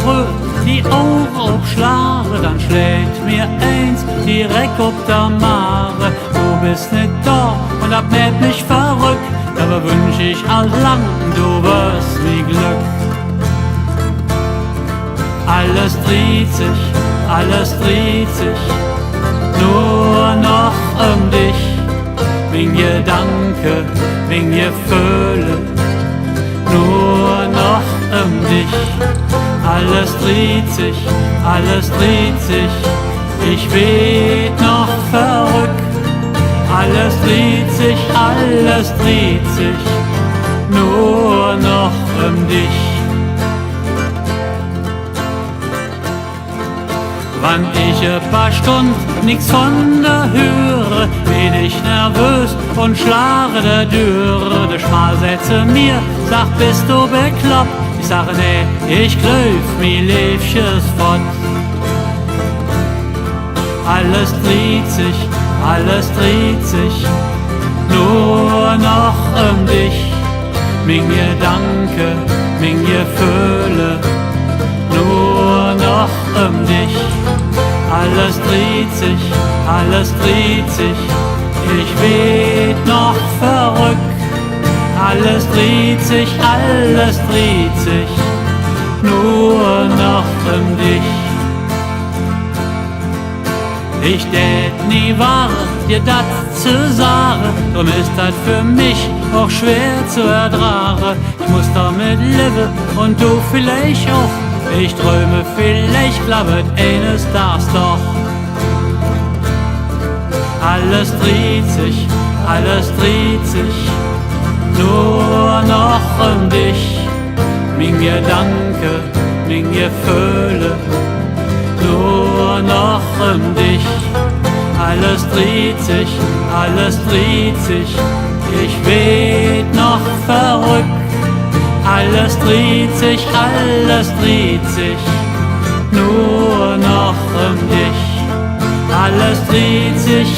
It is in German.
früh die Augen aufschlage, dann schlägt mir eins direkt ob der Mare. Du bist nicht da und das macht mich verrückt, aber wünsch ich all lang, du wirst wie Glück. Alles dreht sich, nur noch um dich. Mein Gedanke, mein Gefühle, nur noch um dich. Alles dreht sich, ich werd noch verrückt. Alles dreht sich, nur noch um dich. Wann ich ein paar Stunden nix von der höre, bin ich nervös und schlage der Dürre. Der Schmal setze mir, sagt, bist du bekloppt? Ich sage, nee, ich klöf mi Liebches fort. Alles dreht sich, nur noch um dich. Mein Gedanke, mein Gefühle, nur noch um dich. Alles dreht sich, ich werd noch verrückt. Alles dreht sich, nur noch um dich. Ich tät nie wagen, dir das zu sagen, drum ist das für mich auch schwer zu ertragen. Ich muss damit leben und du vielleicht auch. Ich träume vielleicht, glaubet eines Tages doch. Alles dreht sich, nur noch um dich. Mein Gedanke, mein Gefühle, nur noch um dich. Alles dreht sich, ich werd noch verrückt. Alles dreht sich, nur noch um dich. Alles dreht sich,